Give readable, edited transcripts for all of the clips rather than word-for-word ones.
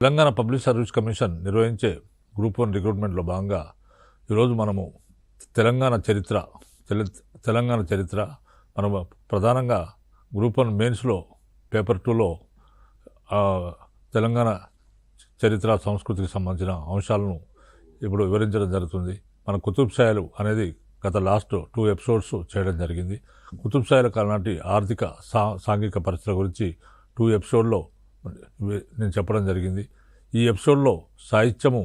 Telangana public service commission నిర్వహించే group 1 రిక్రూట్మెంట్లో భాగంగా ఈరోజు మనము తెలంగాణ చరిత్ర మనము ప్రధానంగా గ్రూప్ 1 మెయిన్స్లో పేపర్ 2లో తెలంగాణ చరిత్ర సంస్కృతికి సంబంధించిన అంశాలను ఇప్పుడు వివరించడం జరుగుతుంది. మన కుతుబ్షాహీలు అనేది గత లాస్ట్ 2 ఎపిసోడ్స్ చేయడం జరిగింది. కుతుబ్షాహీల కాలం నాటి ఆర్థిక సాంఘిక పరిస్థితుల గురించి 2 ఎపిసోడ్లో నేను చెప్పడం జరిగింది. ఈ ఎపిసోడ్లో సాహిత్యము,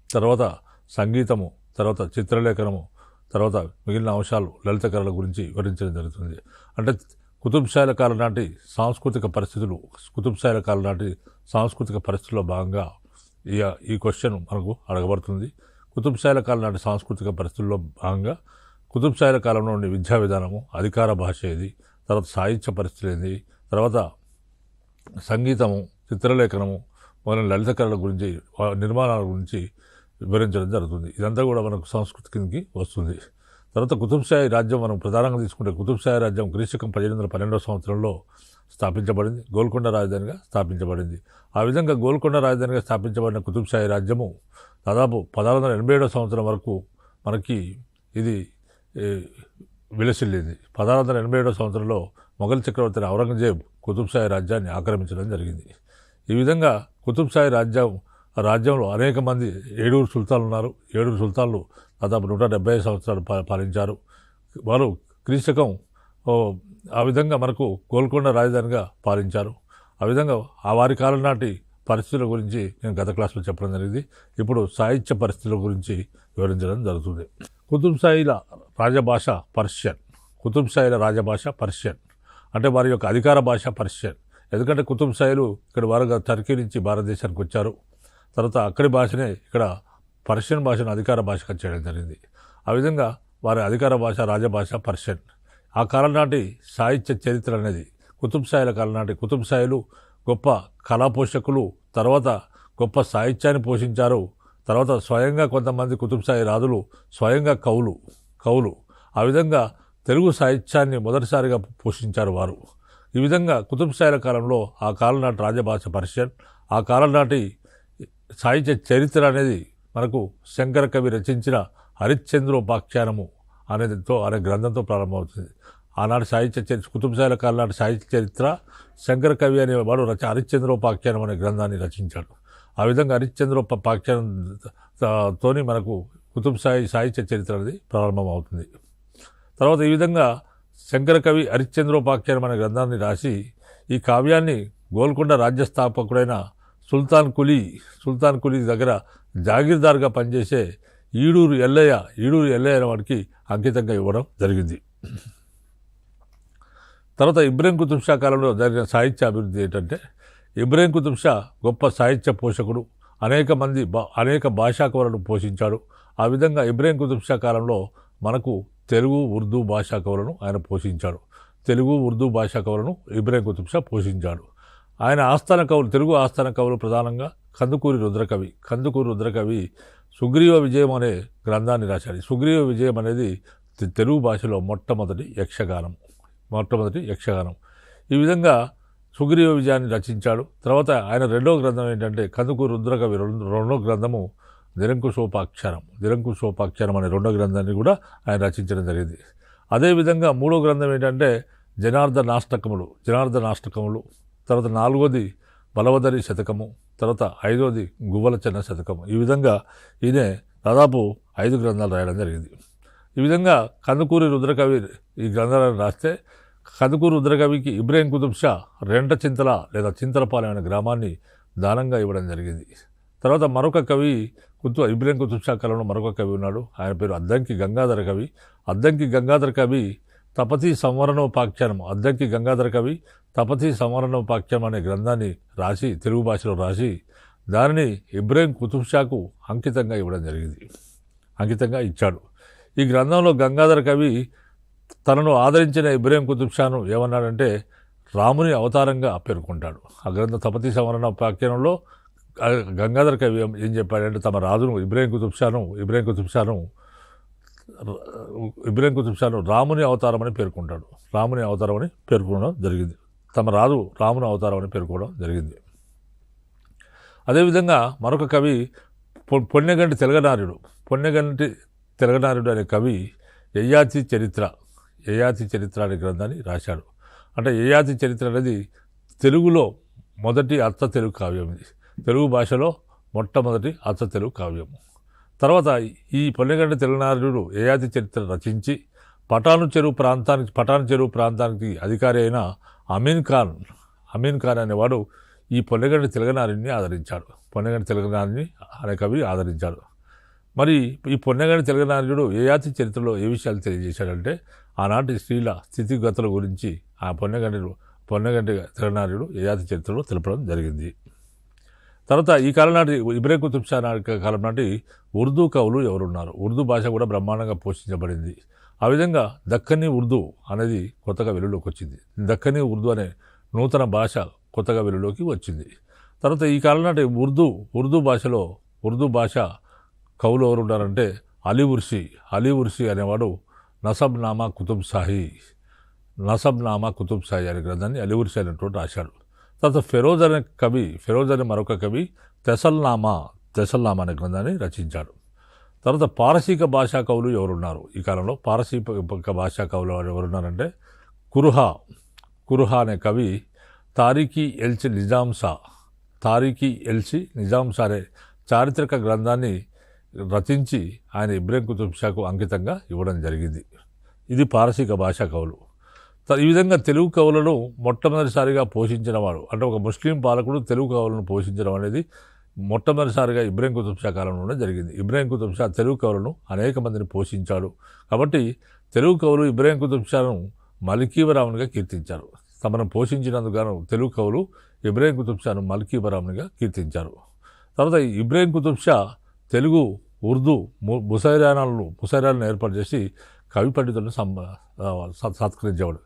తర్వాత సంగీతము, తర్వాత చిత్రలేఖనము, తర్వాత మిగిలిన అంశాలు లలిత కళల గురించి వివరించడం జరుగుతుంది. అంటే కుతుబ్షాహీల కాలం నాటి సాంస్కృతిక పరిస్థితుల్లో భాగంగా ఈ క్వశ్చన్ మనకు అడగబడుతుంది. కుతుబ్షాహీల కాలం నాటి సాంస్కృతిక పరిస్థితుల్లో భాగంగా కుతుబ్షాహీల కాలంలో ఉండే విద్యా విధానము, అధికార భాష ఏది, తర్వాత సాహిత్య పరిస్థితులు ఏంది, తర్వాత సంగీతము, చిత్రలేఖనము మొదలైన లలిత కళల గురించి, నిర్మాణాల గురించి వివరించడం జరుగుతుంది. ఇదంతా కూడా మనకు సంస్కృతి కిందకి వస్తుంది. తర్వాత కుతుబ్షాహీ రాజ్యం మనం ప్రధానంగా తీసుకుంటే కుతుబ్షాహీ రాజ్యం క్రీస్తకం 1812వ సంవత్సరంలో స్థాపించబడింది. గోల్కొండ రాజధానిగా స్థాపించబడింది. ఆ విధంగా గోల్కొండ రాజధానిగా స్థాపించబడిన కుతుబ్షాహీ రాజ్యము దాదాపు 1687వ సంవత్సరం వరకు మనకి ఇది విలసిల్లింది. 1687వ సంవత్సరంలో మొఘల్ చక్రవర్తి ఔరంగజేబ్ కుతుబ్షాహీ రాజ్యాన్ని ఆక్రమించడం జరిగింది. ఈ విధంగా కుతుబ్షాహీ రాజ్యంలో అనేక మంది 7 సుల్తాన్లు ఉన్నారు. 7 సుల్తాన్లు దాదాపు 175 సంవత్సరాలు పాలించారు. వారు క్రీస్తకం ఆ విధంగా మనకు గోల్కొండ రాజధానిగా పాలించారు. ఆ విధంగా ఆ వారి కాలం నాటి పరిస్థితుల గురించి నేను గత క్లాసులో చెప్పడం జరిగింది. ఇప్పుడు సాహిత్య పరిస్థితుల గురించి వివరించడం జరుగుతుంది. కుతుబ్షాహీల రాజభాష పర్షియన్. అంటే వారి యొక్క అధికార భాష పర్షియన్. ఎందుకంటే కుతుబ్షాహీలు ఇక్కడ వారుగా టర్కీ నుంచి భారతదేశానికి వచ్చారు. తర్వాత అక్కడి భాషనే ఇక్కడ పర్షియన్ భాషను అధికార భాషగా చేయడం జరిగింది. ఆ విధంగా వారి అధికార భాష రాజభాష పర్షియన్. ఆ కాలం నాటి సాహిత్య చరిత్ర అనేది కుతుబ్షాహీల కాలం నాటి కుతుబ్షాహీలు గొప్ప కళా పోషకులు, తర్వాత గొప్ప సాహిత్యాన్ని పోషించారు. తర్వాత స్వయంగా కొంతమంది కుతుబ్షాహీ రాజులు స్వయంగా కవులు ఆ విధంగా తెలుగు సాహిత్యాన్ని మొదటిసారిగా పోషించారు వారు. ఈ విధంగా కుతుబ్షాహీల కాలంలో ఆ కాలం నాటి రాజభాష పర్షియన్. ఆ కాలం నాటి సాహిత్య చరిత్ర అనేది మనకు శంకర కవి రచించిన హరిశ్చంద్రోపాఖ్యానము అనే గ్రంథంతో ప్రారంభమవుతుంది. ఆనాటి కుతుబ్షాహీల కాలం నాటి సాహిత్య చరిత్ర శంకర కవి అనేవాడు హరిశ్చంద్రోపాఖ్యానం అనే గ్రంథాన్ని రచించాడు. ఆ విధంగా హరిశ్చంద్రోపాఖ్యానంతోని మనకు కుతుబ్షాహీ సాహిత్య చరిత్ర అనేది ప్రారంభమవుతుంది. తర్వాత ఈ విధంగా శంకర కవి హరిశ్చంద్రోపాఖ్యానం అనే గ్రంథాన్ని రాసి ఈ కావ్యాన్ని గోల్కొండ రాజ్యస్థాపకుడైన సుల్తాన్ కులీ దగ్గర జాగీర్దార్గా పనిచేసే ఈడూరు ఎల్లయ్య అనే వాడికి అంకితంగా ఇవ్వడం జరిగింది. తర్వాత ఇబ్రహీం కుతుబ్ షా కాలంలో జరిగిన సాహిత్య అభివృద్ధి ఏంటంటే, ఇబ్రహీం కుతుబ్ షా గొప్ప సాహిత్య పోషకుడు, అనేక భాషా కవులను పోషించాడు. ఆ విధంగా ఇబ్రహీం కుతుబ్ షా కాలంలో మనకు తెలుగు ఉర్దూ భాషా కవులను ఆయన పోషించాడు. ఇబ్రహీం కుతుబ్ షా పోషించాడు. ఆయన తెలుగు ఆస్థాన కవులు ప్రధానంగా కందుకూరి రుద్రకవి సుగ్రీవ విజయం అనే గ్రంథాన్ని రాశాడు. సుగ్రీవ విజయం అనేది తెలుగు భాషలో మొట్టమొదటి యక్షగానం. ఈ విధంగా సుగ్రీవ విజయాన్ని రచించాడు. తర్వాత ఆయన రెండవ గ్రంథం ఏంటంటే కందుకూరి రుద్రకవి రెండో గ్రంథము నిరంకుశోపాఖ్యానం అనే రెండో గ్రంథాన్ని కూడా ఆయన రచించడం జరిగింది. అదేవిధంగా మూడో గ్రంథం ఏంటంటే జనార్దనాష్టకములు, తర్వాత 4వది బలవదరి శతకము, తర్వాత 5వది గువ్వలచెన్న శతకము. ఈ విధంగా ఈయన దాదాపు 5 గ్రంథాలు రాయడం జరిగింది. ఈ విధంగా కందుకూరి రుద్రకవి ఈ గ్రంథాలను రాస్తే కందుకూరి రుద్రకవికి ఇబ్రహీం కుతుబ్ షా రెంటచింతల లేదా చింతలపాలెం అనే గ్రామాన్ని దానంగా ఇవ్వడం జరిగింది. తర్వాత మరొక కవి ఇబ్రహీం కుతుబ్ షా కాలంలో మరొక కవి ఉన్నాడు. ఆయన పేరు అద్దంకి గంగాధర కవి తపతీ సంవరణోపాఖ్యానం అనే గ్రంథాన్ని రాసి తెలుగు భాషలో రాసి దానిని ఇబ్రహీం కుతుబ్ షాకు అంకితంగా ఇచ్చాడు. ఈ గ్రంథంలో గంగాధర కవి తనను ఆదరించిన ఇబ్రహీం కుతుబ్ షాను ఏమన్నాడంటే రాముని అవతారంగా పేర్కొంటాడు. ఆ గ్రంథ తపతీ సంవరణోపాఖ్యానంలో గంగాధర కవి ఏం చెప్పాడంటే తమ రాజును ఇబ్రహీం కుతుబ్ షాను రాముని అవతారం అని పేర్కొంటాడు. పేర్కొనడం జరిగింది. తమ రాజు రాముని అవతారం అని పేర్కొనడం జరిగింది. అదేవిధంగా మరొక కవి పొన్నెగంటి తెలగనార్యుడు అనే కవి యయాతి చరిత్ర అనే గ్రంథాన్ని రాశాడు. అంటే యయాతి చరిత్ర అనేది తెలుగులో మొదటి అర్థ తెలుగు కావ్యం. ఇది తెలుగు భాషలో మొట్టమొదటి అర్థ తెలుగు కావ్యం. తర్వాత ఈ పొన్నెగంటి తెలగనార్యుడు యయాతి చరిత్ర రచించి పటాను చెరువు ప్రాంతానికి అధికారి అయిన అమీన్ ఖాన్ అనేవాడు ఈ పొన్నెగంటి తెలగనార్యుడిని ఆదరించాడు. పొన్నెగంటి తెలగనార్యుడిని అనే కవి ఆదరించాడు. మరి ఈ పొన్నెగంటి తెలగనార్యుడు యయాతి చరిత్రలో ఏ విషయాలు తెలియజేశాడంటే ఆనాటి స్త్రీల స్థితిగతుల గురించి ఆ పొన్నెగంటి తెలగనార్యుడు యయాతి చరిత్రలో తెలపడం జరిగింది. తర్వాత ఈ కాలం నాటి ఇబ్రాహీం కుతుబ్ షా కాలం నాటి ఉర్దూ కవులు ఎవరున్నారు? ఉర్దూ భాష కూడా బ్రహ్మాండంగా పోషించబడింది. ఆ విధంగా దక్కనీ ఉర్దూ అనేది కొత్తగా వెలుగులోకి వచ్చింది. దక్కనీ ఉర్దూ అనే నూతన భాష కొత్తగా వెలుగులోకి వచ్చింది. తర్వాత ఈ కాలం నాటి ఉర్దూ భాష కవులు ఎవరు ఉన్నారంటే అలీ ఉర్సి అనేవాడు నసబ్నామా కుతుబ్ షాహీ అనే గ్రంథాన్ని అలీ ఉర్సి అనేటువంటి రాశాడు. తర్వాత ఫెరోజ్ అనే మరొక కవి తెసల్నామా అనే గ్రంథాన్ని రచించాడు. తర్వాత పారసీక భాషా కవులు ఎవరున్నారు? ఈ కాలంలో పారసీక భాషా కవులు ఎవరున్నారంటే కురుహా అనే కవి తారీఖీ ఎల్చి నిజాం షా అనే చారిత్రక గ్రంథాన్ని రచించి ఆయన ఇబ్రాహీం కుతుబ్ షాకు అంకితంగా ఇవ్వడం జరిగింది. ఇది పారసీక భాషా కవులు. ఈ విధంగా తెలుగు కవులను మొట్టమొదటిసారిగా పోషించినవాడు అంటే ఒక ముస్లిం పాలకుడు తెలుగు కవులను పోషించడం అనేది మొట్టమొదటిసారిగా ఇబ్రాహీం కుతుబ్ షా కాలంలోనే జరిగింది. ఇబ్రాహీం కుతుబ్ షా తెలుగు కవులను అనేక మందిని పోషించాడు. కాబట్టి తెలుగు కవులు ఇబ్రాహీం కుతుబ్ షాను మల్కీబరామునిగా కీర్తించారు. తమను పోషించినందుకు గాను తెలుగు కవులు ఇబ్రాహీం కుతుబ్ షాను మల్కీబరామునిగా కీర్తించారు. తర్వాత ఇబ్రాహీం కుతుబ్ షా తెలుగు ఉర్దూ ముసైరాలను ఏర్పాటు చేసి కవి పండితులను సత్కరించేవాడు.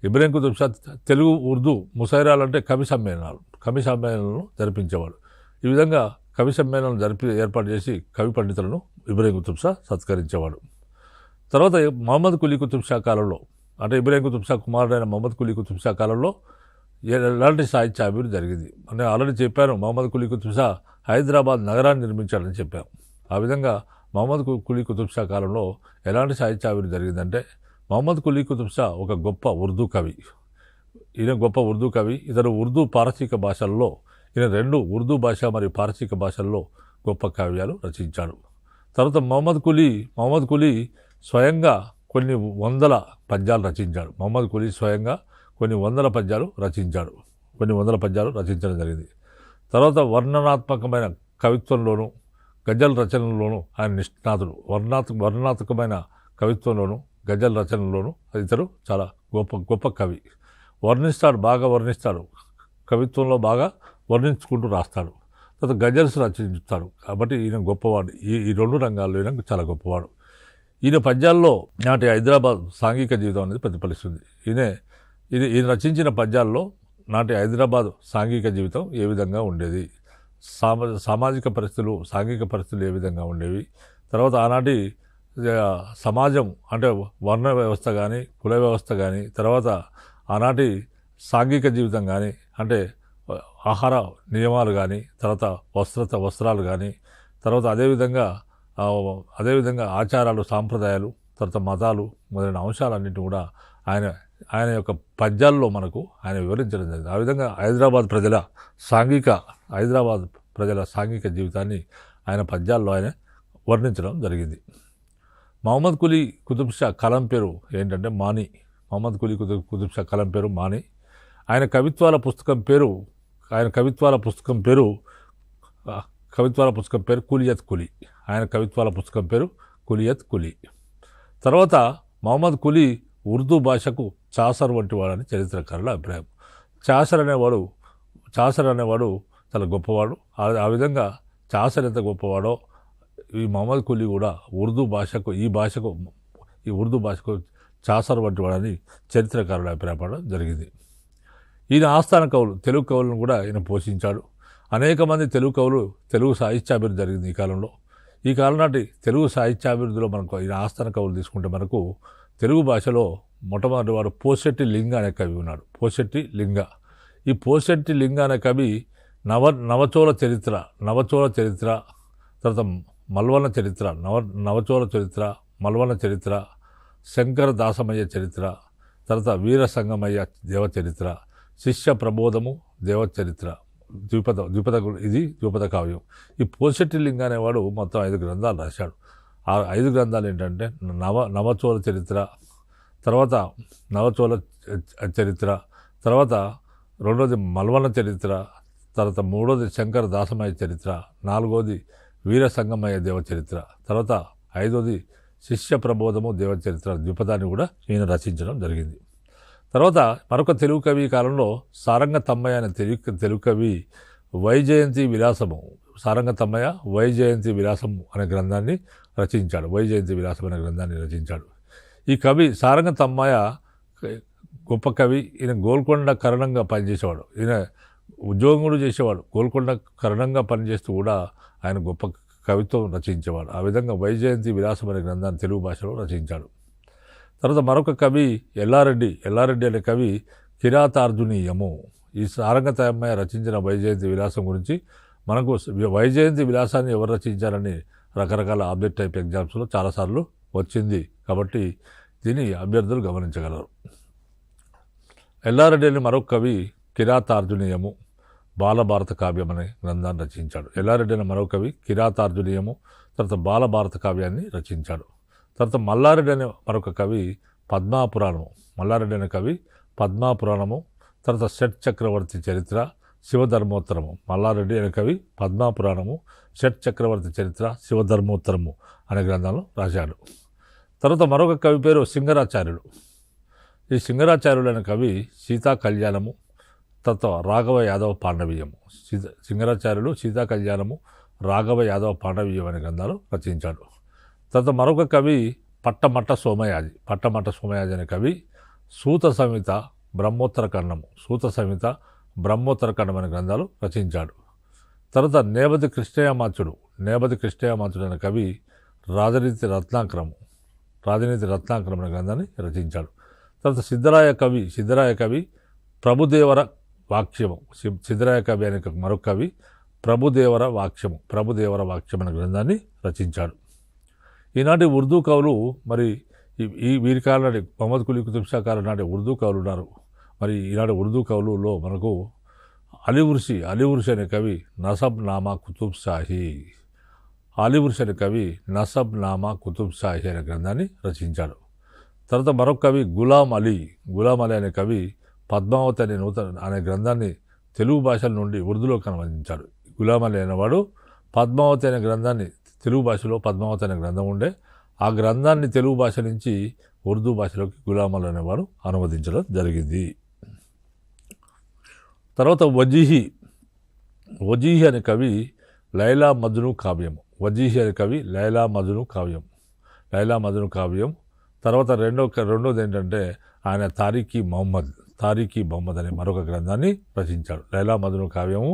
ఇబ్రాహీం కుతుబ్ షా తెలుగు ఉర్దూ ముసైరాలు అంటే కవి సమ్మేళనాలను జరిపించేవాడు. ఈ విధంగా కవి సమ్మేళనం ఏర్పాటు చేసి కవి పండితులను ఇబ్రాహీం కుతుబ్ షా సత్కరించేవాడు. తర్వాత మహమ్మద్ కులీ కుతుబ్ షా కాలంలో అంటే ఇబ్రాహీం కుతుబ్ షా కుమారుడైన మహమ్మద్ కులీ కుతుబ్ షా కాలంలో ఎలాంటి సాహిత్య అభివృద్ధి జరిగింది? నేను ఆల్రెడీ చెప్పాను, మహమ్మద్ కులీ కుతుబ్ షా హైదరాబాద్ నగరాన్ని నిర్మించాడని చెప్పాను. ఆ విధంగా మహమ్మద్ కులీ కుతుబ్ షా కాలంలో ఎలాంటి సాహిత్య అభివృద్ధి జరిగిందంటే మహమ్మద్ కులీ కుతుబ్ షా ఒక గొప్ప ఉర్దూ కవి. ఇతను ఉర్దూ పారసీక భాషల్లో రెండు ఉర్దూ భాష మరియు పారసీక భాషల్లో గొప్ప కావ్యాలు రచించాడు. తర్వాత మహమ్మద్ కులీ స్వయంగా కొన్ని వందల పద్యాలు రచించాడు. కొన్ని వందల పద్యాలు రచించడం జరిగింది. తర్వాత వర్ణనాత్మకమైన కవిత్వంలోను గజల్ రచనలోను ఆయన నిష్ణాతుడు. వర్ణనాత్మకమైన కవిత్వంలోను గజల్ రచనలోను ఇతడు చాలా గొప్ప కవి. బాగా వర్ణిస్తాడు, కవిత్వంలో బాగా వర్ణించుకుంటూ రాస్తాడు. తర్వాత గజల్స్ రచించుతాడు. కాబట్టి ఈయన గొప్పవాడు. ఈ రెండు రంగాల్లో ఈయన చాలా గొప్పవాడు. ఈయన పద్యాల్లో నాటి హైదరాబాద్ సాంఘిక జీవితం అనేది ప్రతిఫలిస్తుంది. ఈయన రచించిన పద్యాల్లో నాటి హైదరాబాద్ సాంఘిక జీవితం ఏ విధంగా ఉండేది, సామాజిక పరిస్థితులు సాంఘిక పరిస్థితులు ఏ విధంగా ఉండేవి, తర్వాత ఆనాటి సమాజం అంటే వర్ణ వ్యవస్థ కానీ కుల వ్యవస్థ కానీ, తర్వాత ఆనాటి సాంఘిక జీవితం కానీ అంటే ఆహార నియమాలు కానీ, తర్వాత వస్త్రాలు కానీ, తర్వాత అదేవిధంగా ఆచారాలు సాంప్రదాయాలు, తర్వాత మతాలు మొదలైన అంశాలన్నింటినీ కూడా ఆయన యొక్క పద్యాల్లో మనకు ఆయన వివరించడం జరిగింది. ఆ విధంగా హైదరాబాద్ ప్రజల సాంఘిక జీవితాన్ని ఆయన పద్యాల్లో ఆయన వర్ణించడం జరిగింది. మహమ్మద్ కులీ కుతుబ్ షా కలం పేరు ఏంటంటే మాని. మహమ్మద్ కులీ కుతుబ్ షా కలం పేరు మాని. ఆయన కవిత్వాల పుస్తకం పేరు కులియత్ కులీ. తర్వాత మహమ్మద్ కులీ ఉర్దూ భాషకు చాసర్ వంటి వాడని చరిత్రకారుల అభిప్రాయం. చాసర్ అనేవాడు చాలా గొప్పవాడు. ఆ విధంగా చాసర్ ఎంత గొప్పవాడో ఈ మహమ్మద్ కులీ కూడా ఈ ఉర్దూ భాషకు చాసర్ వంటి వాడని చరిత్రకారుల అభిప్రాయపడడం జరిగింది. ఈయన ఆస్థాన కవులు తెలుగు కవులను కూడా ఈయన పోషించాడు. అనేక మంది తెలుగు సాహిత్యాభివృద్ధి జరిగింది ఈ కాలం నాటి తెలుగు సాహిత్యాభివృద్ధిలో మనకు ఈయన ఆస్థాన కవులు తీసుకుంటే మనకు తెలుగు భాషలో మొట్టమొదటి వాడు పోసెట్టి లింగ అనే కవి ఉన్నాడు. ఈ పోసెట్టి లింగ అనే కవి నవచోళ చరిత్ర, తర్వాత మల్వన చరిత్ర, నవచోళ చరిత్ర, మల్వన చరిత్ర, శంకర దాసమయ్య చరిత్ర, తర్వాత వీర సంగమయ్య దేవ చరిత్ర, శిష్య ప్రబోధము దేవ చరిత్ర, ఇది ద్విపద కావ్యం. ఈ పోషెట్టి లింగ అనేవాడు మొత్తం 5 గ్రంథాలు రాశాడు. ఆ 5 గ్రంథాలు ఏంటంటే నవచోళ చరిత్ర, తర్వాత నవచోళ చరిత్ర, తర్వాత రెండోది మల్వన చరిత్ర, తర్వాత మూడోది శంకర దాసమయ్య చరిత్ర, నాలుగోది వీర సంగమయ్య దేవ చరిత్ర, తర్వాత 5వది శిష్య ప్రబోధము దేవ చరిత్ర ద్విపదాన్ని కూడా ఈయన రచించడం జరిగింది. తర్వాత మరొక తెలుగు కవి కాలంలో సారంగ తమ్మయ్య అనే తెలుగు కవి వైజయంతి విలాసము, సారంగ తమ్మయ్య వైజయంతి విలాసము అనే గ్రంథాన్ని రచించాడు. వైజయంతి విలాసం అనే గ్రంథాన్ని రచించాడు. ఈ కవి సారంగ తమ్మయ్య గొప్ప కవి. ఈయన గోల్కొండ కరణంగా పనిచేసేవాడు. ఈయన ఉద్యోగం కూడా చేసేవాడు. గోల్కొండ కరణంగా పనిచేస్తూ కూడా ఆయన గొప్ప కవిత్వం రచించేవాడు. ఆ విధంగా వైజయంతి విలాసం అనే గ్రంథాన్ని తెలుగు భాషలో రచించాడు. తర్వాత మరొక కవి ఎల్లారెడ్డి అనే కవి కిరాతార్జునీయము. ఈ సారంగ తమ్మయ్య రచించిన వైజయంతి విలాసం గురించి మనకు వైజయంతి విలాసాన్ని ఎవరు రచించారని రకరకాల ఆబ్జెక్ట్ టైప్ ఎగ్జామ్స్లో చాలాసార్లు వచ్చింది. కాబట్టి దీన్ని అభ్యర్థులు గమనించగలరు. ఎల్లారెడ్డి అనే మరొక కవి కిరాతార్జునీయము బాలభారత కావ్యం అనే గ్రంథాన్ని రచించాడు. ఎల్లారెడ్డి అనే మరొక కవి కిరాతార్జునీయము, తర్వాత బాలభారత కావ్యాన్ని రచించాడు. తర్వాత మల్లారెడ్డి అనే మరొక కవి పద్మాపురాణము. మల్లారెడ్డి అనే కవి పద్మాపురాణము, తర్వాత షట్ చక్రవర్తి చరిత్ర, శివధర్మోత్తరము. మల్లారెడ్డి అనే కవి పద్మాపురాణము, షట్ చక్రవర్తి చరిత్ర, శివధర్మోత్తరము అనే గ్రంథాలను రాశాడు. తర్వాత మరొక కవి పేరు సింగరాచార్యుడు. ఈ సింగరాచార్యుడు అనే కవి సీతా కళ్యాణము, తర్వాత రాఘవ యాదవ పాండవీయము. సింగరాచార్యుడు సీతా కళ్యాణము, రాఘవ యాదవ పాండవీయం అనే గ్రంథాలు రచించాడు. తర్వాత మరొక కవి పట్టమట్ట సోమయాజి అనే కవి సూత సంహిత బ్రహ్మోత్తర ఖండం అనే గ్రంథాలు రచించాడు. తర్వాత నేపథ్య కృష్ణయామాచుడు అనే కవి రాజనీతి రత్నాకరం అనే గ్రంథాన్ని రచించాడు. తర్వాత సిద్ధరాయ కవి ప్రభుదేవర వాక్యము. సిద్ధరాయ కవి అనే మరొక కవి ప్రభుదేవర వాక్యం అనే గ్రంథాన్ని రచించాడు. ఈనాటి ఉర్దూ కవులు మరి ఈ వీరి కాలం నాటి మొహమ్మద్ కులీ కుతుబ్ షా కాలం నాటి ఉర్దూ కవులు ఉన్నారు. మరి ఈనాటి ఉర్దూ కవులలో మనకు అలీవర్షి అనే కవి నసబ్ నామా కుతుబ్ షాహీ అనే గ్రంథాన్ని రచించాడు. తర్వాత మరొక కవి గులాం అలీ అనే కవి పద్మావతి అనే గ్రంథాన్ని తెలుగు భాషల నుండి ఉర్దూలోకి అనువదించాడు. గులాం అలీ అనేవాడు పద్మావతి అనే గ్రంథాన్ని, తెలుగు భాషలో పద్మావతి అనే గ్రంథం ఉండే, ఆ గ్రంథాన్ని తెలుగు భాష నుంచి ఉర్దూ భాషలోకి గులాం అలీ అనేవాడు అనువదించడం జరిగింది. తర్వాత వజీహి అనే కవి లైలా మజ్ను కావ్యం. తర్వాత రెండోది ఏంటంటే ఆయన తారీఖీ మొహమ్మద్ అనే మరొక గ్రంథాన్ని రచించాడు. లైలా మజ్ను కావ్యము,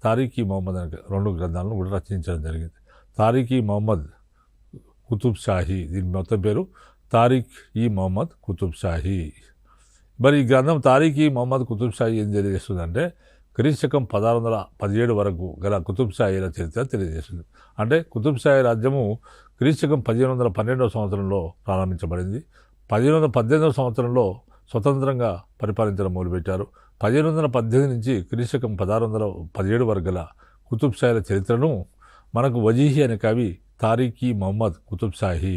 తారీఖీ మొహమ్మద్ అనే 2 గ్రంథాలను కూడా రచించడం జరిగింది. తారీఖీ మొహమ్మద్ కుతుబ్ షాహీ, దీని మొత్తం పేరు తారీఖీ మొహమ్మద్ కుతుబ్ షాహీ. మరి ఈ గ్రంథం తారీఖీ మొహమ్మద్ కుతుబ్ షాహీ ఏం తెలియజేస్తుందంటే క్రీస్తకం 1617 వరకు గల కుతుబ్ షాహీల చరిత్ర తెలియజేస్తుంది. అంటే కుతుబ్ షాహీ రాజ్యము క్రీస్తకం 1512వ సంవత్సరంలో ప్రారంభించబడింది. 1518వ సంవత్సరంలో స్వతంత్రంగా పరిపాలించడం మొదలుపెట్టారు. 1518 నుంచి క్రీస్తకం 1617 వరకు గల కుతుబ్ షాహీల చరిత్రను మనకు వజీహి అనే కవి తారీఖీ మొహమ్మద్ కుతుబ్ షాహీ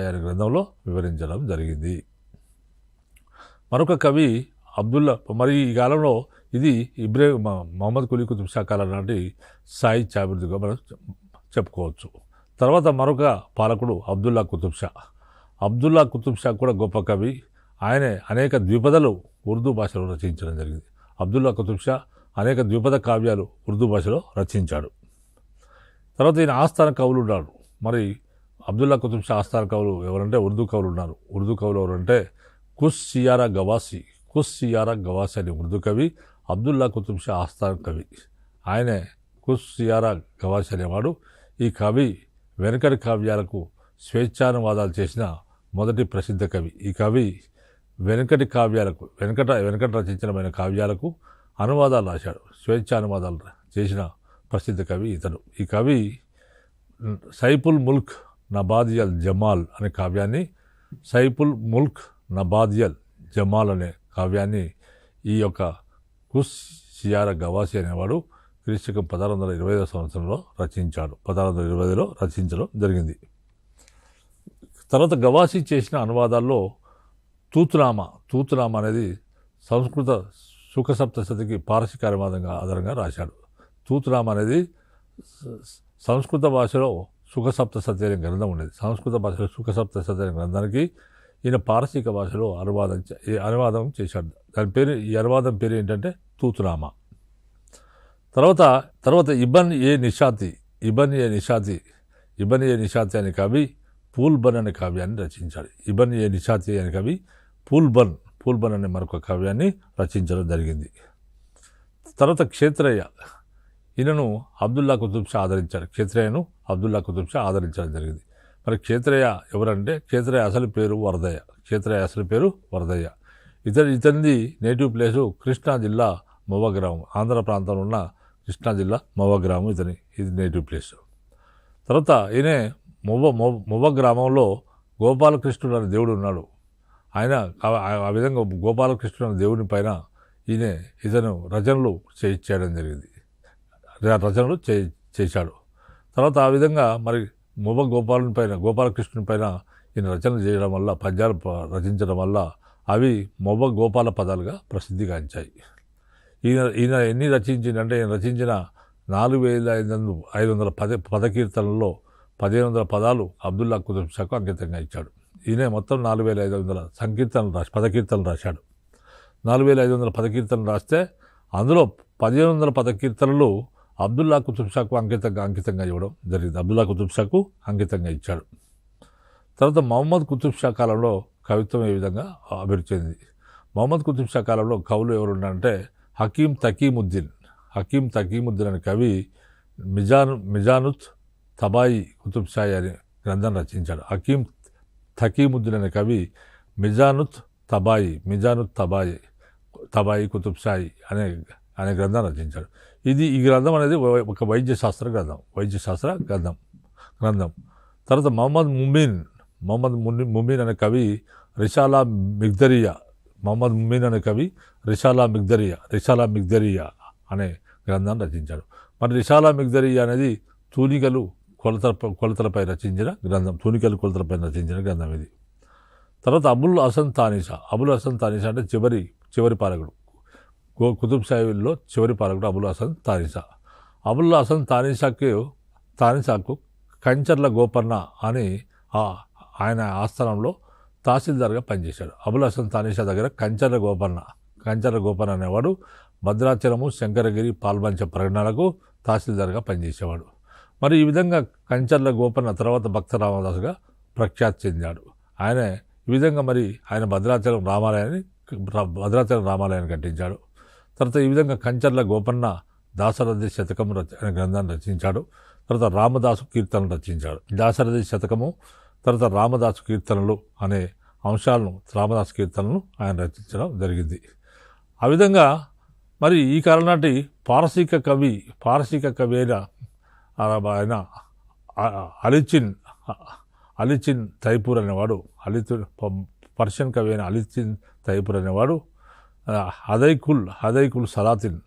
అనే గ్రంథంలో వివరించడం జరిగింది. మరొక కవి అబ్దుల్లా. మరి ఈ కాలంలో ఇది మొహమ్మద్ కులీ కుతుబ్ షా కాలం నాటి సాహిత్యాభివృద్ధిగా మనం చెప్పుకోవచ్చు. తర్వాత మరొక పాలకుడు అబ్దుల్లా కుతుబ్ షా కూడా గొప్ప కవి. ఆయనే అనేక ద్విపదలు ఉర్దూ భాషలో రచించడం జరిగింది. అబ్దుల్లా కుతుబ్ షా అనేక ద్విపద కావ్యాలు ఉర్దూ భాషలో రచించాడు. తర్వాత ఈయన ఆస్థాన కవులు ఉన్నాడు. మరి అబ్దుల్లా కుతుబ్ షా ఆస్థాన కవులు ఎవరంటే ఉర్దూ కవులు ఉన్నారు. ఉర్దూ కవులు ఎవరంటే కుస్ సియారా గవాసి అనే ఉర్దూ కవి అబ్దుల్లా కుతుబ్ షా ఆస్థాన కవి. ఆయనే కుస్ సియారా గవాసి అనేవాడు. ఈ కవి వెనకటి కావ్యాలకు స్వేచ్ఛానువాదాలు చేసిన మొదటి ప్రసిద్ధ కవి. ఈ కవి వెనకటి రచించిన కావ్యాలకు అనువాదాలు రాశాడు. స్వేచ్ఛ అనువాదాలు చేసిన ప్రసిద్ధ కవి ఇతడు. ఈ కవి సైఫుల్ ముల్క్ నబాదియల్ జమాల్ అనే కావ్యాన్ని సైఫుల్ ముల్క్ నబాదియల్ జమాల్ అనే కావ్యాన్ని ఈ యొక్క కుస్ సియారా గవాసి అనేవాడు క్రీస్తుకం 1625 సంవత్సరంలో రచించాడు. 1620లో రచించడం జరిగింది. తర్వాత గవాసి చేసిన అనువాదాల్లో తూతునామా అనేది సంస్కృత సుఖసప్తశతికి పారసిక అనువాదంగా ఆధారంగా రాశాడు. తూతునామా అనేది సంస్కృత భాషలో సుఖసప్తశతి అనే గ్రంథం ఉండేది. సంస్కృత భాషలో సుఖసప్తశతి అనే గ్రంథానికి ఈయన పారసీక భాషలో అనువాదం చేశాడు. దాని పేరు, ఈ అనువాదం పేరు ఏంటంటే తూతునామా. తర్వాత ఇబన్ ఏ నిషాతి అనే కవి పూల్బన్ అనే కావ్యాన్ని రచించాడు. ఇబన్ ఏ నిషాతి అనే కవి పూల్బన్ అనే మరొక కావ్యాన్ని రచించడం జరిగింది. తర్వాత క్షేత్రయ్య, ఈయనను అబ్దుల్లా కుతుబ్ షా ఆదరించాడు. క్షేత్రయ్యను అబ్దుల్లా కుతుబ్ షా ఆదరించడం జరిగింది. మరి క్షేత్రయ్య ఎవరంటే క్షేత్రయ్య అసలు పేరు వరదయ్య. ఇతనిది నేటివ్ ప్లేసు కృష్ణా జిల్లా మొవ్వ గ్రామం. ఆంధ్ర ప్రాంతంలో ఉన్న కృష్ణా జిల్లా మొవ్వ గ్రామం ఇది నేటివ్ ప్లేస్. తర్వాత ఈయన మొవ్వ గ్రామంలో గోపాలకృష్ణుడు అనే దేవుడు ఉన్నాడు. ఆయన ఆ విధంగా గోపాలకృష్ణుడు అనే దేవుని పైన ఇతను రచనలు చేయడం జరిగింది. రచనలు చేశాడు. తర్వాత ఆ విధంగా మరి గోపాలకృష్ణుని పైన ఈయన రచనలు చేయడం వల్ల, పద్యాలు రచించడం వల్ల అవి మొవ్వ గోపాల పదాలుగా ప్రసిద్ధిగాంచాయి. ఈయన ఎన్ని రచించిందంటే, ఈయన రచించిన 4510 పదకీర్తనల్లో 1500 పదాలు అబ్దుల్లా కుతుబ్ షాకు అంకితంగా ఇచ్చాడు. ఈయన మొత్తం 4500 పదకీర్తనలు రాశాడు. 4500 పదకీర్తనలు రాస్తే అందులో 1500 పదకీర్తనలు అబ్దుల్లా కుతుబ్ షాకు అంకితంగా ఇవ్వడం జరిగింది. అబ్దుల్లా కుతుబ్ షాకు అంకితంగా ఇచ్చాడు. తర్వాత మహమ్మద్ కుతుబ్ షా కాలంలో కవిత్వం ఏ విధంగా అభివృద్ధి చెందింది. మహమ్మద్ కుతుబ్ షా కాలంలో కవులు ఎవరున్నారంటే హకీం తకీముద్దీన్ అనే కవి మిజానుత్ తబాయి కుతుబ్ షాయి అనే గ్రంథం రచించాడు. హకీం తకీముద్దీన్ అనే కవి మిజానుత్ తబాయి కుతుబ్ షాయి అనే గ్రంథం రచించాడు. ఈ గ్రంథం అనేది ఒక వైద్యశాస్త్ర గ్రంథం. తర్వాత మహమ్మద్ ముమీన్ అనే కవి రిషాలా మిగ్దరియా అనే గ్రంథాన్ని రచించాడు. మరి రిషాలా మిగ్దరియా అనేది తూనికలు కొలతలపై రచించిన గ్రంథం ఇది. తర్వాత అబుల్ హసన్ తానీసా అంటే చివరి పాలకుడు. కుతుబ్ షాహీల్లో చివరి పాలకుడు అబుల్ హసన్ తానీసాకు కంచర్ల గోపన్న అని ఆయన ఆస్థానంలో తహసీల్దార్గా పనిచేశాడు. అబుల్ హసన్ తానీషా దగ్గర కంచర్ల గోపన్న అనేవాడు భద్రాచలము, శంకరగిరి, పాల్బంచ ప్రకటనలకు తహసీల్దార్గా పనిచేసేవాడు. మరి ఈ విధంగా కంచర్ల గోపన్న తర్వాత భక్త రామదాసుగా ప్రఖ్యాతి చెందాడు. ఈ విధంగా ఆయన భద్రాచలం రామాలయాన్ని కట్టించాడు. తర్వాత ఈ విధంగా కంచర్ల గోపన్న దాశరథి శతకం అనే గ్రంథాన్ని రచించాడు. తర్వాత రామదాసు కీర్తనలు రచించాడు. దాశరథి శతకము, తర్వాత రామదాసు కీర్తనలు అనే అంశాలను, రామదాసు కీర్తనలను ఆయన రచించడం జరిగింది. ఆ విధంగా ఈ కాలం నాటి పారసీక కవి అయిన అలిచిన్ తైపూర్ అనేవాడు, పర్షియన్ కవి అయిన అలిచిన్ తైపూర్ అనేవాడు హదైకుల్ సలాతిన్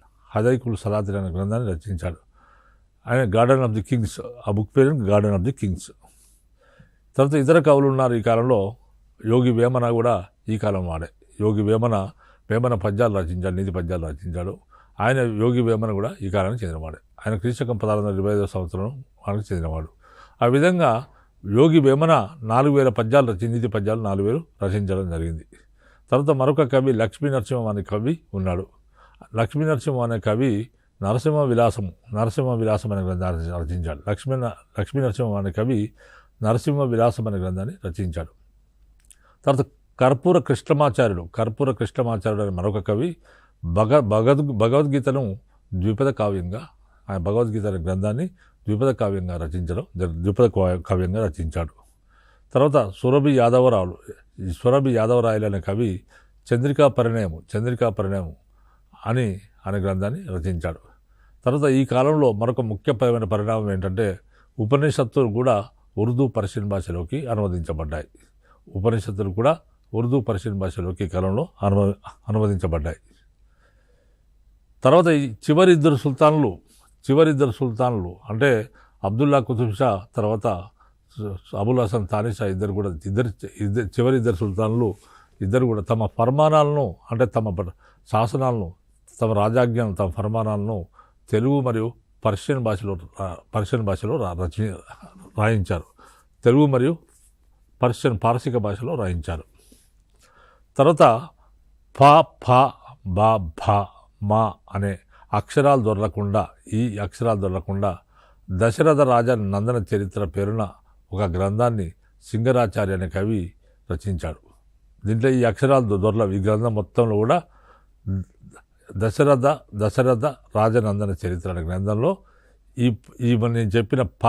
అనే గ్రంథాన్ని రచించాడు. ఆయన గార్డెన్ ఆఫ్ ది కింగ్స్, ఆ బుక్ పేరు గార్డెన్ ఆఫ్ ది కింగ్స్. తర్వాత ఇతర కవులు ఉన్నారు ఈ కాలంలో. యోగి వేమన కూడా ఈ కాలం వాడే. యోగి వేమన పద్యాలు రచించాడు, నీతి పద్యాలు రచించాడు. యోగి వేమన కూడా ఈ కాలానికి చెందినవాడే. ఆయన క్రీస్తకం 1625 సంవత్సరం వాళ్ళకి చెందినవాడు. ఆ విధంగా యోగి వేమన 4000 నీతి పద్యాలు 4000 రచించడం జరిగింది. తర్వాత మరొక కవి లక్ష్మీ నరసింహం అనే కవి ఉన్నాడు. లక్ష్మీ నరసింహం అనే కవి నరసింహ విలాసం అనే గ్రంథాన్ని రచించాడు. లక్ష్మీ నరసింహం అనే కవి నరసింహ విలాసం అనే గ్రంథాన్ని రచించాడు. తర్వాత కర్పూర కృష్ణమాచార్యుడు అనే మరొక కవి భగవద్గీతను ద్విపద కావ్యంగా, ఆయన భగవద్గీత అనే గ్రంథాన్ని ద్విపద కావ్యంగా రచించాడు. తర్వాత సురభి యాదవరాయలు అనే కవి చంద్రికా పరిణయం అని అనే గ్రంథాన్ని రచించాడు. తర్వాత ఈ కాలంలో మరొక ముఖ్యమైన పరిణామం ఏంటంటే ఉపనిషత్తులు కూడా ఉర్దూ పర్షియన్ భాషలోకి అనువదించబడ్డాయి. ఉపనిషత్తులు కూడా ఉర్దూ పర్షియన్ భాషలోకి ఈ కాలంలో అనువదించబడ్డాయి. తర్వాత ఈ చివరి ఇద్దరు సుల్తాన్లు అంటే అబ్దుల్లా కుతుబ్ షా తర్వాత అబుల్ హసన్ తానిషా చివరి ఇద్దరు సుల్తాన్లు ఇద్దరు కూడా తమ ఫర్మానాలను అంటే తమ శాసనాలను, తమ రాజాజ్ఞలను, తమ ఫర్మానాలను తెలుగు మరియు పర్షియన్ భాషలో రాయించారు. తెలుగు మరియు పారసిక భాషలో రాయించారు. తర్వాత ఫ, ఫ, బ, భ, మా అనే అక్షరాలు దొరలకుండా దశరథ రాజా నందన చరిత్ర పేరున ఒక గ్రంథాన్ని సింగరాచార్య అనే కవి రచించాడు. దీంట్లో ఈ అక్షరాలు దొరలవు. ఈ గ్రంథం మొత్తంలో కూడా దశరథ రాజనందన చరిత్ర అనే గ్రంథంలో ఈ నేను చెప్పిన ప,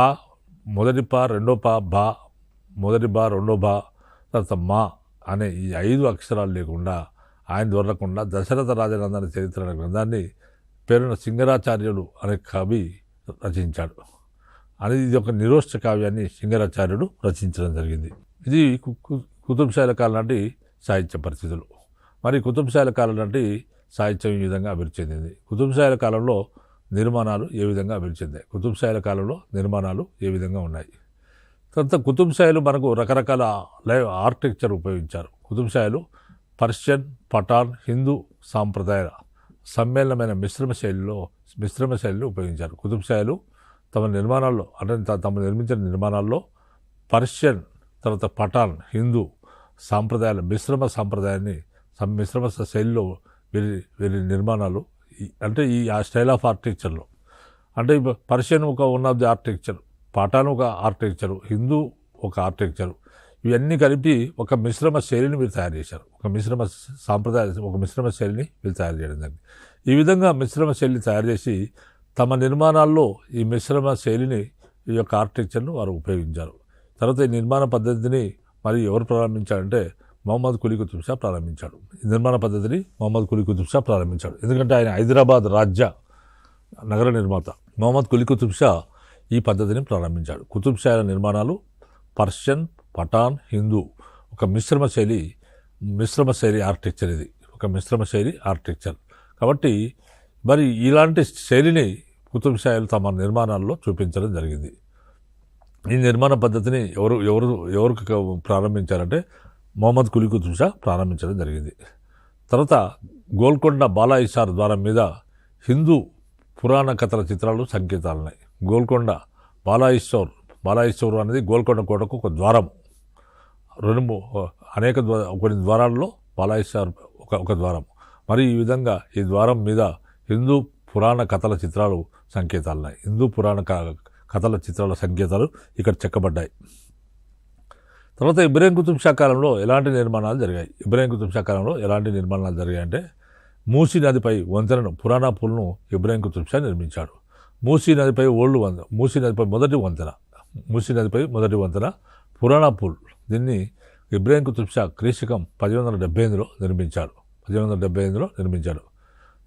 మొదటి ప, రెండో ప, భ, మొదటి బా, రెండో బా, తర్వాత మా అనే ఈ 5 అక్షరాలు లేకుండా ఆయన దొరకకుండా దశరథ రాజనందన చరిత్ర అనే గ్రంథాన్ని పేరున సింగరాచార్యుడు అనే కవి రచించాడు. ఇది ఒక నిరోష్ట కావ్యాన్ని సింగరాచార్యుడు రచించడం జరిగింది. ఇది కుతుబ్ షాల కాలం నాటి సాహిత్య పరిస్థితులు. మరి కుతుబ్ షాల కాలం నాటి సాహిత్యం ఈ విధంగా అభివృద్ధి చెందింది. కుతుబ్ షాల కాలంలో నిర్మాణాలు ఏ విధంగా అభివృద్ధి చెందాయి, కుతుబ్ షాల కాలంలో నిర్మాణాలు ఏ విధంగా ఉన్నాయి. తర్వాత కుతుబ్ షాలు మనకు రకరకాల ఆర్కిటెక్చర్ ఉపయోగించారు. కుతుబ్ షాలు పర్షియన్, పఠాన్, హిందూ సాంప్రదాయ సమ్మేళనమైన మిశ్రమ శైలిలో ఉపయోగించారు. కుతుబ్ షాలు తమ నిర్మాణాల్లో అంటే తమ నిర్మించిన నిర్మాణాల్లో పర్షియన్, తర్వాత పఠాన్, హిందూ సాంప్రదాయాల మిశ్రమ శైలిలో వీరి నిర్మాణాలు అంటే ఆ స్టైల్ ఆఫ్ ఆర్కిటెక్చర్లో అంటే పర్షియన్ ఒక one of the architecture, Pathan ఒక ఆర్కిటెక్చరు, హిందూ ఒక ఆర్కిటెక్చరు, ఇవన్నీ కలిపి ఒక మిశ్రమ శైలిని వీరు తయారు చేశారు. ఒక మిశ్రమ శైలిని వీరు తయారు చేయడం జరిగింది. ఈ విధంగా మిశ్రమ శైలిని తయారు చేసి తమ నిర్మాణాల్లో ఈ మిశ్రమ శైలిని ఈ యొక్క ఆర్కిటెక్చర్ను వారు ఉపయోగించారు. తర్వాత ఈ నిర్మాణ పద్ధతిని మరి ఎవరు ప్రారంభించారంటే మొహమ్మద్ కులీ కుతుబ్ షా ప్రారంభించాడు. ఈ నిర్మాణ పద్ధతిని మొహమ్మద్ కులీ కుతుబ్ షా ప్రారంభించాడు. ఎందుకంటే ఆయన హైదరాబాద్ రాజ్య నగర నిర్మాత. మొహమ్మద్ కులీ కుతుబ్ షా ఈ పద్ధతిని ప్రారంభించాడు. కుతుబ్ షాల నిర్మాణాలు పర్షియన్, పఠాన్, హిందూ ఒక మిశ్రమ శైలి ఆర్కిటెక్చర్. ఇది ఒక మిశ్రమ శైలి ఆర్కిటెక్చర్. కాబట్టి మరి ఇలాంటి శైలిని కుతుబ్ షాలు తమ నిర్మాణాల్లో చూపించడం జరిగింది. ఈ నిర్మాణ పద్ధతిని ఎవరు ప్రారంభించారంటే మొహమ్మద్ కులీ కుతుబ్ షా ప్రారంభించడం జరిగింది. తర్వాత గోల్కొండ బాలాయిసార్ ద్వారం మీద హిందూ పురాణ కథల చిత్రాలు, సంకేతాలు ఉన్నాయి. గోల్కొండ బాలాయిసోర్ అనేది గోల్కొండ కోటకు ఒక ద్వారం. కొన్ని ద్వారాల్లో బాలాయిసార్ ఒక ద్వారం. మరి ఈ విధంగా ఈ ద్వారం మీద హిందూ పురాణ కథల చిత్రాలు, సంకేతాలు ఉన్నాయి. హిందూ పురాణ కథల చిత్రాల సంకేతాలు ఇక్కడ చెక్కబడ్డాయి. తర్వాత ఇబ్రాహీం కుతుబ్ షా కాలంలో ఎలాంటి నిర్మాణాలు జరిగాయంటే మూసీ నదిపై వంతెనను, పురాణాపూల్ను ఇబ్రాహీం కుతుబ్ షా నిర్మించాడు. మూసీ నదిపై మొదటి వంతెన పురాణాపూల్. దీన్ని ఇబ్రాహీం కుతుబ్ షా క్రీశకం 1178లో నిర్మించాడు.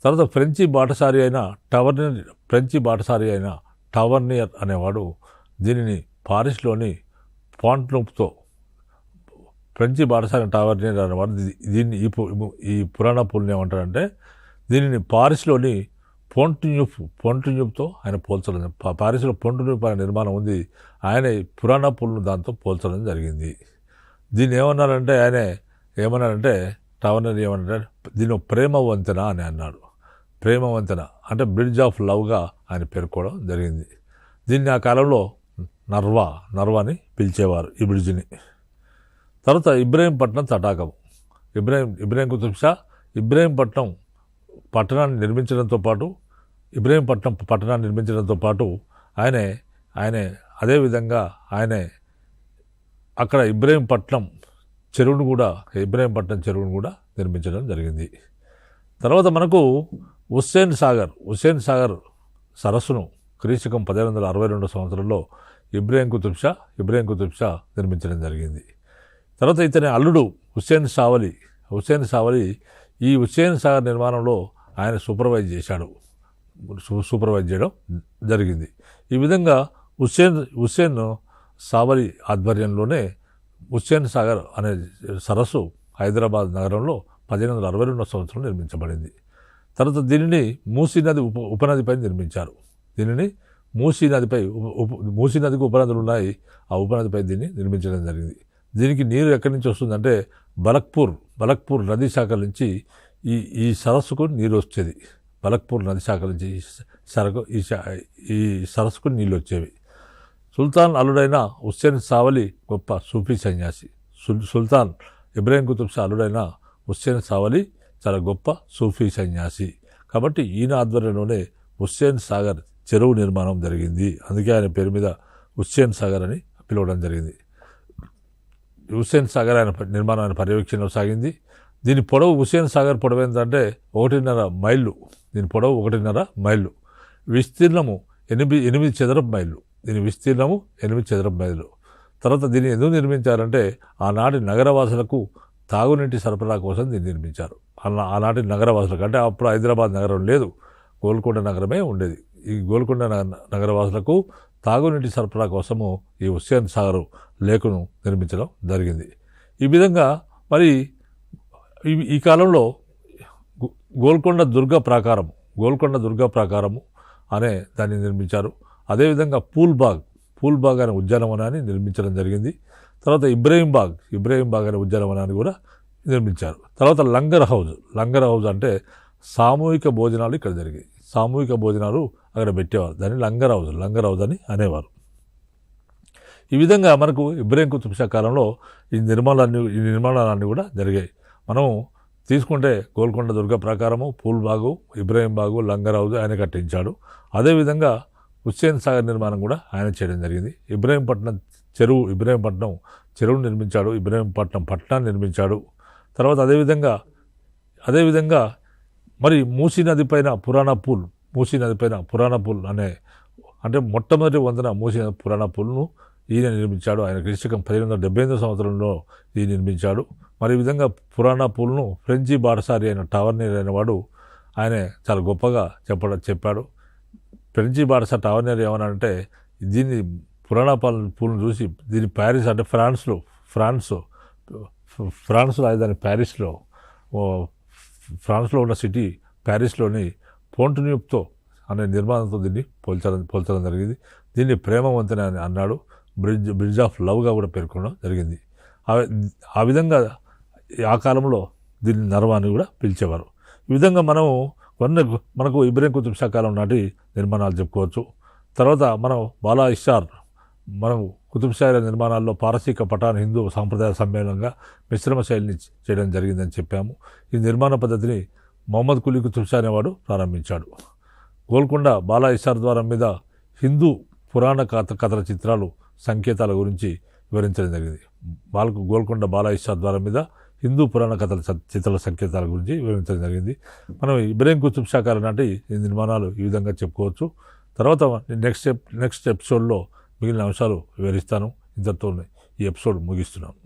తర్వాత ఫ్రెంచి బాటసారి అయిన టవర్నియర్ అనేవాడు దీనిని పారిస్లోని పాంట్నూప్తో ఫ్రెంచి బాటసారి టవర్నియర్ అనేవాడు దీన్ని ఈ పురాణాపూల్ని ఏమంటారంటే దీనిని పారిస్లోని పొంటున్యూప్తో ఆయన పోల్చడం. పారిస్లో పొంటున్యూప్ అనే నిర్మాణం ఉంది. ఆయన పురాణాపూల్ను దాంతో పోల్చడం జరిగింది. దీన్ని ఏమన్నారంటే టవర్నర్ ఏమన్నారంటే దీన్ని ప్రేమ వంతెన అని అన్నాడు. ప్రేమ వంతెన అంటే బ్రిడ్జ్ ఆఫ్ లవ్గా ఆయన పేర్కోవడం జరిగింది. దీన్ని ఆ కాలంలో నర్వా అని పిలిచేవారు ఈ బ్రిడ్జిని. తర్వాత ఇబ్రాహీంపట్నం తటాకం. ఇబ్రాహీం కుతుబ్ షా ఇబ్రాహీంపట్నం పట్టణాన్ని నిర్మించడంతో పాటు ఆయనే అదేవిధంగా ఆయనే అక్కడ ఇబ్రాహీంపట్నం చెరువును కూడా నిర్మించడం జరిగింది. తర్వాత మనకు హుస్సేన్ సాగర్ సరస్సును క్రీశకం 1562 సంవత్సరంలో ఇబ్రాహీం కుతుబ్ షా నిర్మించడం జరిగింది. తర్వాత ఇతని అల్లుడు హుస్సేన్ సావలి ఈ హుస్సేన్ సాగర్ నిర్మాణంలో ఆయన సూపర్వైజ్ చేయడం జరిగింది. ఈ విధంగా హుస్సేన్ సావలి ఆధ్వర్యంలోనే హుస్సేన్ సాగర్ అనే సరస్సు హైదరాబాద్ నగరంలో 1862 సంవత్సరంలో నిర్మించబడింది. తర్వాత దీనిని మూసీ నది ఉపనదిపై నిర్మించారు. దీనిని మూసీ నదికి ఉపనదులు ఉన్నాయి. ఆ ఉపనదిపై దీన్ని నిర్మించడం జరిగింది. దీనికి నీరు ఎక్కడి నుంచి వస్తుందంటే బలక్పూర్ నదీ శాఖ నుంచి ఈ సరస్సుకు నీరు వచ్చేది. బలక్పూర్ నది శాఖ నుంచి ఈ సరస్సుకు నీళ్ళు వచ్చేవి. సుల్తాన్ అల్లుడైన హుస్సేన్ సావలి గొప్ప సూఫీ సన్యాసి. సుల్తాన్ ఇబ్రాహీం కుతుబ్ షా అల్లుడైన హుస్సేన్ సావలి చాలా గొప్ప సూఫీ సన్యాసి. కాబట్టి ఈయన ఆధ్వర్యంలోనే హుస్సేన్ సాగర్ చెరువు నిర్మాణం జరిగింది. అందుకే ఆయన పేరు మీద హుస్సేన్ సాగర్ అని పిలవడం జరిగింది. హుస్సేన్ సాగర్ ఆయన పర్యవేక్షణలో సాగింది. దీని పొడవు హుస్సేన్ సాగర్ పొడవు ఏంటంటే 1.5 మైళ్ళు. దీని పొడవు 1.5 మైళ్ళు. విస్తీర్ణము 8 చదరపు మైళ్ళు. దీని విస్తీర్ణము 8 చదరపు మైళ్ళు. తర్వాత దీన్ని ఎందుకు నిర్మించారంటే ఆనాటి నగరవాసులకు తాగునీటి సరఫరా కోసం దీన్ని నిర్మించారు. ఆనాటి నగరవాసులకు, అంటే అప్పుడు హైదరాబాద్ నగరం లేదు, గోల్కొండ నగరమే ఉండేది. ఈ గోల్కొండ నగరవాసులకు తాగునీటి సరఫరా కోసము ఈ హుస్సేన్ సాగర్ లేకును నిర్మించడం జరిగింది. ఈ విధంగా మరి ఈ కాలంలో గోల్కొండ దుర్గ ప్రాకారము అనే దాన్ని నిర్మించారు. అదేవిధంగా పూల్బాగ్ అనే ఉద్యానవనాన్ని నిర్మించడం జరిగింది. తర్వాత ఇబ్రాహీం బాగ్ అనే ఉద్యానవనాన్ని కూడా నిర్మించారు. తర్వాత లంగర్ హౌజ్ అంటే సామూహిక భోజనాలు ఇక్కడ జరిగాయి. సామూహిక భోజనాలు అక్కడ పెట్టేవారు. దాన్ని లంగర్ హౌజ్ అని అనేవారు. ఈ విధంగా మనకు ఇబ్రాహీం కుతుబ్ షా కాలంలో ఈ నిర్మాణాలన్నీ కూడా జరిగాయి. మనం తీసుకుంటే గోల్కొండ దుర్గ ప్రాకారము, పూల్బాగు, ఇబ్రాహీం బాగు, లంగర్ హౌజ్ ఆయన కట్టించాడు. అదేవిధంగా హుస్సేన్ సాగర్ నిర్మాణం కూడా ఆయన చేయడం జరిగింది. ఇబ్రాహీంపట్నం చెరువు నిర్మించాడు. ఇబ్రాహీంపట్నం పట్టణాన్ని నిర్మించాడు. తర్వాత అదేవిధంగా మరి మూసీ నదిపైన పురాణ పూల్ అంటే మొట్టమొదటి వంతెన మూసీ నది పురాణ పూల్ను ఈయన నిర్మించాడు. ఆయన క్రీస్తకం 1578 సంవత్సరంలో ఈయన నిర్మించాడు. మరి ఈ విధంగా పురాణ పూల్ను ఫ్రెంచి బాటసారి అయిన టావర్నియర్ అయిన వాడు ఆయన చాలా గొప్పగా చెప్పాడు. ఫ్రెంచి బాటసారి టావర్నియర్ ఏమన్నాడంటే దీన్ని పురాణ పూల్ను చూసి దీన్ని ప్యారిస్ అంటే ఫ్రాన్స్ రాజధాని ఫ్రాన్స్లో ఉన్న సిటీ ప్యారిస్లోని పోంట్న్యూక్తో అనే నిర్మాణంతో దీన్ని పోల్చడం జరిగింది. దీన్ని ప్రేమ వంతెన అని అన్నాడు. బ్రిడ్జ్ ఆఫ్ లవ్గా కూడా పేర్కొనడం జరిగింది. ఆ విధంగా ఆ కాలంలో దీన్ని నర్వాని కూడా పిలిచేవారు. ఈ విధంగా మనకు ఇబ్రాహీం కుతుబ్ షా కాలం నాటి నిర్మాణాలు చెప్పుకోవచ్చు. తర్వాత మనం కుతుబ్ షా నిర్మాణాల్లో పారసీక పఠాన్ హిందూ సాంప్రదాయ సమ్మేళనంగా మిశ్రమ శైలిని చేయడం జరిగిందని చెప్పాము. ఈ నిర్మాణ పద్ధతిని మొహమ్మద్ కులీ కుతుబ్ షా అనేవాడు ప్రారంభించాడు. గోల్కొండ బాలా ఇషార్ ద్వారం మీద హిందూ పురాణ కథల చిత్రాలు సంకేతాల గురించి వివరించడం జరిగింది. గోల్కొండ బాలా ఇషార్ ద్వారం మీద హిందూ పురాణ కథల చిత్రాల సంకేతాల గురించి వివరించడం జరిగింది. మనం ఇబ్రాహీం కుతుబ్ షా కాలం నాటి ఈ నిర్మాణాలు ఈ విధంగా చెప్పుకోవచ్చు. తర్వాత నెక్స్ట్ ఎపిసోడ్లో మిగిలిన అంశాలు వివరిస్తాను. ఇంతతో ఈ ఎపిసోడ్ ముగిస్తున్నాను.